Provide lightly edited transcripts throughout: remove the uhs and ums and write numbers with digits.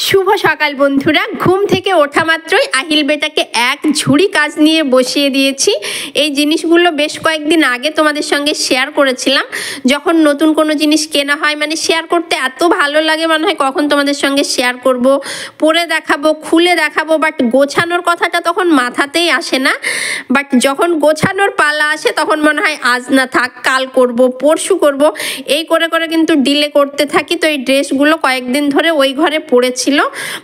শুভ সকাল বন্ধুরা। ঘুম থেকে ওঠা মাত্রই আহিল বেটাকে এক ঝুড়ি কাজ নিয়ে বসিয়ে দিয়েছি। এই জিনিসগুলো বেশ কয়েকদিন আগে তোমাদের সঙ্গে শেয়ার করেছিলাম। যখন নতুন কোনো জিনিস কেনা হয় মানে শেয়ার করতে এত ভালো লাগে, মনে হয় কখন তোমাদের সঙ্গে শেয়ার করব, পরে দেখাবো, খুলে দেখাবো, বাট গোছানোর কথাটা তখন মাথাতেই আসে না। বাট যখন গোছানোর পালা আসে তখন মনে হয় আজ না থাক, কাল করব, পরশু করব, এই করে করে কিন্তু ডিলে করতে থাকি। তো এই ড্রেসগুলো কয়েকদিন ধরে ওই ঘরে পড়েছিল।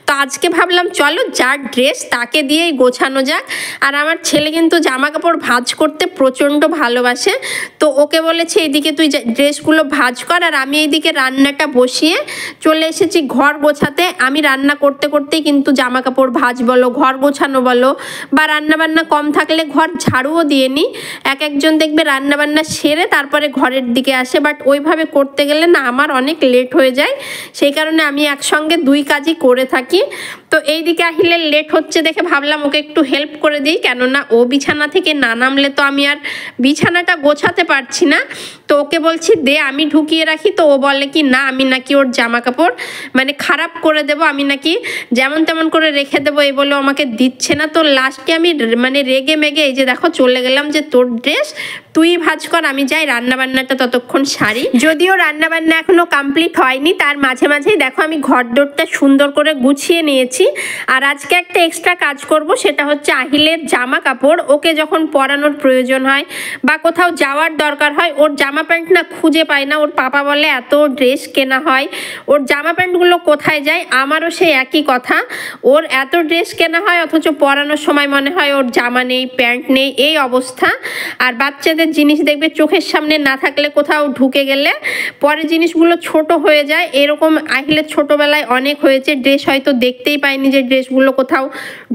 তো আজকে ভাবলাম চলো যার ড্রেস তাকে দিয়েই গোছানো যাক। আর আমার ছেলে কিন্তু জামা কাপড় ভাঁজ করতে প্রচণ্ড ভালোবাসে, তো ওকে বলেছে এইদিকে তুই ড্রেসগুলো ভাঁজ কর আর আমি এইদিকে রান্নাটা বসিয়ে চলে এসেছি ঘর গোছাতে। আমি রান্না করতে করতেই কিন্তু জামা কাপড় ভাঁজ বলো, ঘর গোছানো বলো, বা রান্নাবান্না কম থাকলে ঘর ঝাড়ুও দিয়ে নিই। একজন দেখবে রান্নাবান্না সেরে তারপরে ঘরের দিকে আসে, বাট ওইভাবে করতে গেলে না আমার অনেক লেট হয়ে যায়, সেই কারণে আমি একসঙ্গে দুই কাজই করে থাকি। তো এইদিকে আহিলের লেট হচ্ছে দেখে ভাবলাম ওকে একটু হেল্প করে দিই, কেননা ও বিছানা থেকে না নামলে তো আমি আর বিছানাটা গোছাতে পারছি না। তো ওকে বলছি দে আমি ঢুকিয়ে রাখি, তো ও বলে কি না আমি নাকি ওর জামা কাপড় মানে খারাপ করে দেব, আমি নাকি যেমন তেমন করে রেখে দেবো, এই বলে আমাকে দিচ্ছে না। তো লাস্টে আমি মানে রেগে মেগে এই যে দেখো চলে গেলাম যে তোর ড্রেস তুই ভাঁজ কর, আমি যাই রান্নাবান্নাটা ততক্ষণ সারি। যদিও রান্নাবান্না এখনো কমপ্লিট হয়নি, তার মাঝে মাঝেই দেখো আমি ঘরদোরটা সুন্দর করে গুছিয়ে নিয়েছি। আর আজকে একটা এক্সট্রা কাজ করব, সেটা হচ্ছে আহিলের জামা কাপড় ওকে যখন পরানোর প্রয়োজন হয় বা কোথাও যাওয়ার দরকার হয়, ওর জামা প্যান্ট না খুঁজে পায় না। ওর পাপা বলে এত ড্রেস কেনা হয়, ওর জামা প্যান্টগুলো কোথায় যায়? আমারও সেই একই কথা, ওর এত ড্রেস কেনা হয় অথচ পরানোর সময় মনে হয় ওর জামা নেই, প্যান্ট নেই, এই অবস্থা। আর বাচ্চাদের জিনিস দেখবে চোখের সামনে না থাকলে কোথাও ঢুকে গেলে পরে জিনিসগুলো ছোট হয়ে যায়। এরকম আহিলের ছোটবেলায় অনেক হয়েছে, ড্রেস হয়তো দেখতেই পাইনি যে ড্রেসগুলো কোথাও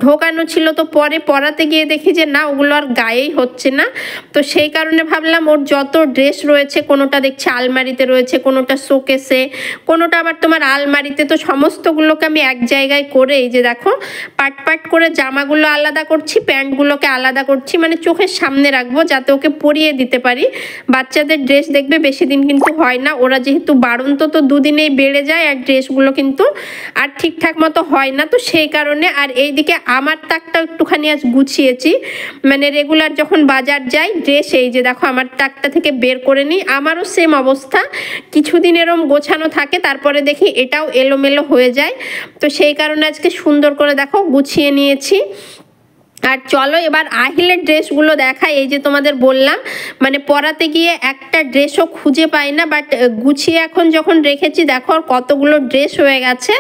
ঢোকানো ছিল, তো পরে পরাতে গিয়ে দেখি যে না ওগুলো আর গায়েই হচ্ছে না। তো সেই কারণে ভাবলাম ওর যত ড্রেস রয়েছে কোনোটা দেখছি আলমারিতে রয়েছে, কোনোটা শোকেসে, কোনোটা আবার তোমার আলমারিতে, তো সমস্তগুলোকে আমি এক জায়গায় করে এই যে দেখো পাট পাট করে জামাগুলো আলাদা করছি, প্যান্টগুলোকে আলাদা করছি, মানে চোখের সামনে রাখবো যাতে ওকে পরিয়ে দিতে পারি। বাচ্চাদের ড্রেস দেখবে বেশি দিন কিন্তু হয় না, ওরা যেহেতু বাড়ন্ত তো দুদিনেই বেড়ে যায় আর ড্রেসগুলো কিন্তু আর ঠিকঠাক মতো হয় না। তো সেই কারণে আর এইদিকে আমার তাকটা একটুখানি আজ গুছিয়েছি, মানে রেগুলার যখন বাজার যাই ড্রেস এই যে দেখো আমার তাকটা থেকে বের করে নিই। আমারও সেম অবস্থা, কিছুদিন এরম গোছানো থাকে তারপরে দেখি এটাও এলোমেলো হয়ে যায়। তো সেই কারণে আজকে সুন্দর করে দেখো গুছিয়ে নিয়েছি। আর চলো এবার আহিলের ড্রেসগুলো দেখাই। এই যে তোমাদের বললাম মানে পরাতে গিয়ে একটা ড্রেসও খুঁজে পাই না, বাট গুছিয়ে এখন যখন রেখেছি দেখো কতগুলো ড্রেস হয়ে গেছে।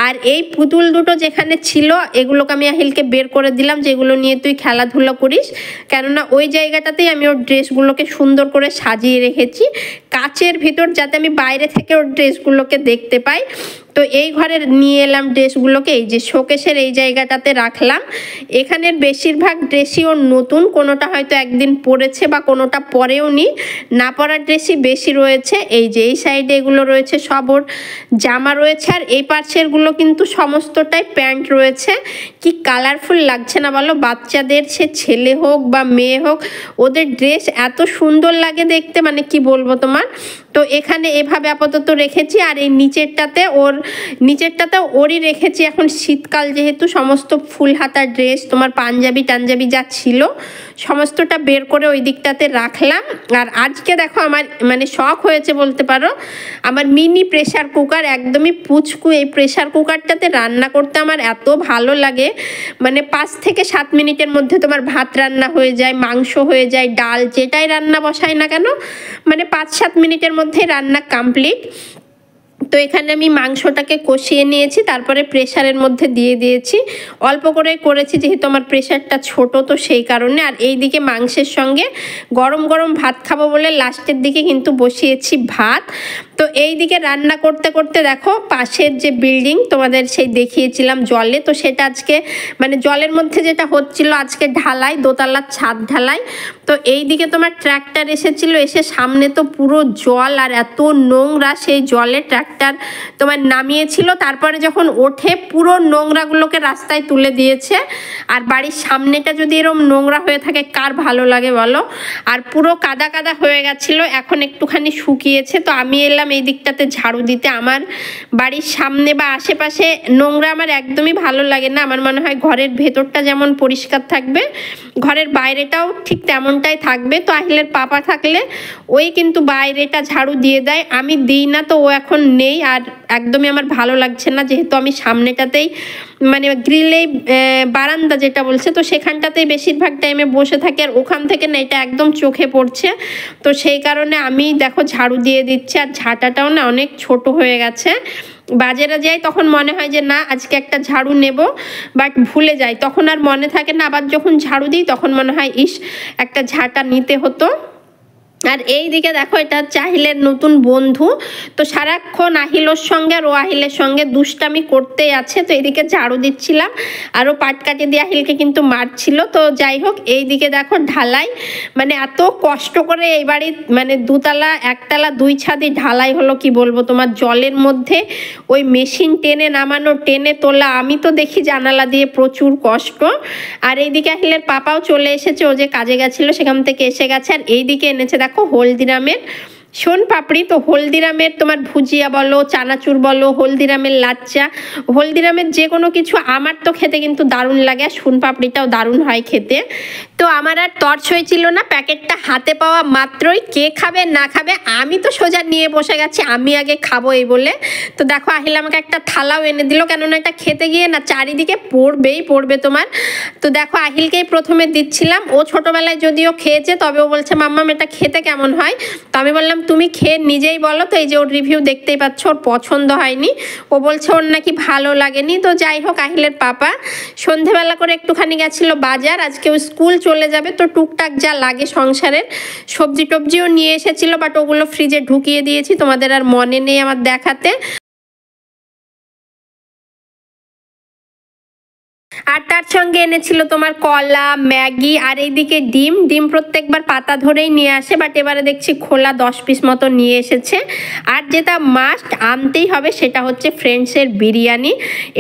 আর এই পুতুল দুটো যেখানে ছিল এগুলোকে আমি আহিলকে বের করে দিলাম, যেগুলো নিয়ে তুই খেলাধুলা করিস, কেননা ওই জায়গাটাতেই আমি ওর ড্রেসগুলোকে সুন্দর করে সাজিয়ে রেখেছি কাচের ভিতর, যাতে আমি বাইরে থেকে ওর ড্রেসগুলোকে দেখতে পাই। তো এই ঘরে নিয়ে এলাম ড্রেসগুলোকে, এই যে শোকেসের এই জায়গাটাতে রাখলাম। এখানের বেশিরভাগ ড্রেসই ওর নতুন, কোনোটা হয়তো একদিন পরেছে বা কোনোটা পরেও নি, না পরার ড্রেসই বেশি রয়েছে। এই যে এই সাইডে এগুলো রয়েছে সব ওর জামা রয়েছে, আর এই পাশেরগুলো কিন্তু সমস্তটাই প্যান্ট রয়েছে। কি কালারফুল লাগছে না বলো? বাচ্চাদের সে ছেলে হোক বা মেয়ে হোক ওদের ড্রেস এত সুন্দর লাগে দেখতে, মানে কি বলবো তোমার। তো এখানে এভাবে আপাতত রেখেছি, আর এই নিচেরটাতে ওরই রেখেছি। এখন শীতকাল যেহেতু সমস্ত ফুল হাতা ড্রেস তোমার পাঞ্জাবি টাঞ্জাবি যা ছিল সমস্তটা বের করে ওই দিকটাতে রাখলাম। আর আজকে দেখো আমার মানে শখ হয়েছে বলতে পারো, আমার মিনি প্রেসার কুকার, একদমই পুচকু এই প্রেসার কুকারটাতে রান্না করতে আমার এত ভালো লাগে, মানে 5 থেকে 7 মিনিটের মধ্যে তোমার ভাত রান্না হয়ে যায়, মাংস হয়ে যায়, ডাল যেটাই রান্না বসাই না কেন মানে 5-7 মিনিটের মধ্যেই রান্না কমপ্লিট। তো এখানে আমি মাংসটাকে কষিয়ে নিয়েছি, তারপরে প্রেসারের মধ্যে দিয়ে দিয়েছি, অল্প করে করেছি যেহেতু আমার প্রেসারটা ছোট, তো সেই কারণে। আর এই দিকে মাংসের সঙ্গে গরম গরম ভাত খাবো বলে লাস্টের দিকে কিন্তু বসিয়েছি ভাত। তো এই দিকে রান্না করতে করতে দেখো পাশের যে বিল্ডিং তোমাদের সেই দেখিয়েছিলাম জলে, তো সেটা আজকে মানে জলের মধ্যে যেটা হচ্ছিল আজকে ঢালাই, দোতলার ছাদ ঢালাই। তো এই দিকে তোমার ট্র্যাক্টর এসেছিল, এসে সামনে তো পুরো জল আর এত নোংরা, সেই জলে ট্র্যাক্টর ডাক্তার তোমার নামিয়েছিল, তারপরে যখন ওঠে পুরো নোংরাগুলোকে রাস্তায় তুলে দিয়েছে। আর বাড়ির সামনেটা যদি এরকম নোংরা হয়ে থাকে কার ভালো লাগে বলো। আর পুরো কাদা কাদা হয়ে গেছিলো, এখন একটুখানি শুকিয়েছে। তো আমি এলাম এই দিকটাতে ঝাড়ু দিতে। আমার বাড়ির সামনে বা আশেপাশে নোংরা আমার একদমই ভালো লাগে না। আমার মনে হয় ঘরের ভেতরটা যেমন পরিষ্কার থাকবে ঘরের বাইরেটাও ঠিক তেমনটাই থাকবে। তো আহিলের পাপা থাকলে ওই কিন্তু বাইরেটা ঝাড়ু দিয়ে দেয়, আমি দিই না। তো ও এখন নেই আর একদমই আমার ভালো লাগছে না, যেহেতু আমি সামনেটাতেই মানে গ্রিলেই বারান্দা যেটা বলছে, তো সেখানটাতেই বেশিরভাগ টাইমে বসে থাকি। আর ওখান থেকে না এটা একদম চোখে পড়ছে, তো সেই কারণে আমি দেখো ঝাড়ু দিয়ে দিচ্ছি। আর ঝাঁটাটাও না অনেক ছোট হয়ে গেছে। বাজারে যাই তখন মনে হয় যে না আজকে একটা ঝাড়ু নেব, বাট ভুলে যাই, তখন আর মনে থাকে না। আবার যখন ঝাড়ু দিই তখন মনে হয় ইস একটা ঝাঁটা নিতে হতো। আর এই দিকে দেখো এটা হচ্ছে আহিলের নতুন বন্ধু। তো সারাক্ষণ আহিলোর সঙ্গে আর ও আহিলের সঙ্গে দুষ্টামি করতেই আছে। তো এইদিকে ঝাড়ু দিচ্ছিলাম আর ও পাটকাঠি দিয়ে আহিলকে কিন্তু মারছিল। তো যাই হোক এই দিকে দেখো ঢালাই, মানে এত কষ্ট করে এই বাড়ি মানে দুতলা একতলা দুই ছাদি ঢালাই হলো, কি বলবো তোমার, জলের মধ্যে ওই মেশিন টেনে নামানো টেনে তোলা, আমি তো দেখি জানালা দিয়ে প্রচুর কষ্ট। আর এইদিকে আহিলের পাপাও চলে এসেছে, ও যে কাজে গেছিলো সেখান থেকে এসে গেছে। আর এইদিকে এনেছে দেখো হলদিরামের সোন পাপড়ি। তো হলদিরামের তোমার ভুজিয়া বলো, চানাচুর বলো, হলদিরামের লাচ্চা, হলদিরামের যে কোনো কিছু আমার তো খেতে কিন্তু দারুণ লাগে। আর সোন পাপড়িটাও দারুণ হয় খেতে। তো আমার আর তর্স হয়েছিল না, প্যাকেটটা হাতে পাওয়া মাত্রই কে খাবে না খাবে আমি তো সোজা নিয়ে বসে গেছি, আমি আগে খাবো এই বলে। তো দেখো আহিল আমাকে একটা থালাও এনে দিল, কেননা এটা খেতে গিয়ে না চারিদিকে পড়বে তোমার। তো দেখো আহিলকেই প্রথমে দিচ্ছিলাম, ও ছোটবেলায় যদিও খেয়েছে, তবে ও বলছে মাম্মাম এটা খেতে কেমন হয়। তো আমি বললাম তুমি খেয়ে নিজেই বলো। তো এই যে ওর রিভিউ দেখতেই পাচ্ছ, ওর পছন্দ হয়নি, ও বলছে ওর নাকি ভালো লাগেনি। তো যাই হোক আহিলের পাপা সন্ধেবেলা করে একটুখানি গেছিলো বাজার, আজকে ও স্কুল চলে যাবে। তো টুকটাক যা লাগে সংসারের সবজি টবজিও নিয়ে এসেছিল, বাট ওগুলো ফ্রিজে ঢুকিয়ে দিয়েছি, তোমাদের আর মনে নেই আমার দেখাতে। আর তার সঙ্গে এনেছিল তোমার কলা, ম্যাগি, আর এইদিকে ডিম। ডিম প্রত্যেকবার পাতা ধরেই নিয়ে আসে, বাট এবারে দেখছি খোলা 10 পিস মতো নিয়ে এসেছে। আর যেটা মাস্ট আনতেই হবে সেটা হচ্ছে ফ্রেন্ডসের বিরিয়ানি।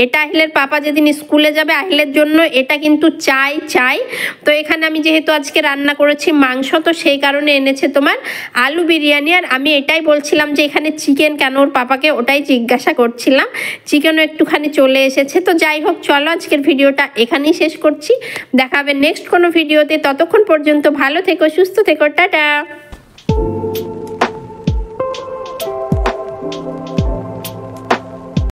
এটা আহিলের পাপা যেদিন স্কুলে যাবে আহিলের জন্য এটা কিন্তু চাই। তো এখানে আমি যেহেতু আজকে রান্না করেছি মাংস, তো সেই কারণে এনেছে তোমার আলু বিরিয়ানি। আর আমি এটাই বলছিলাম যে এখানে চিকেন কেন, ওর পাপাকে ওটাই জিজ্ঞাসা করছিলাম। চিকেনও একটুখানি চলে এসেছে। তো যাই হোক চলো আজকের ভিডিওটা এখানেই শেষ করছি, দেখা হবে নেক্সট কোনো ভিডিওতে। ততক্ষণ পর্যন্ত ভালো থেকো, সুস্থ থেকো, টাটা।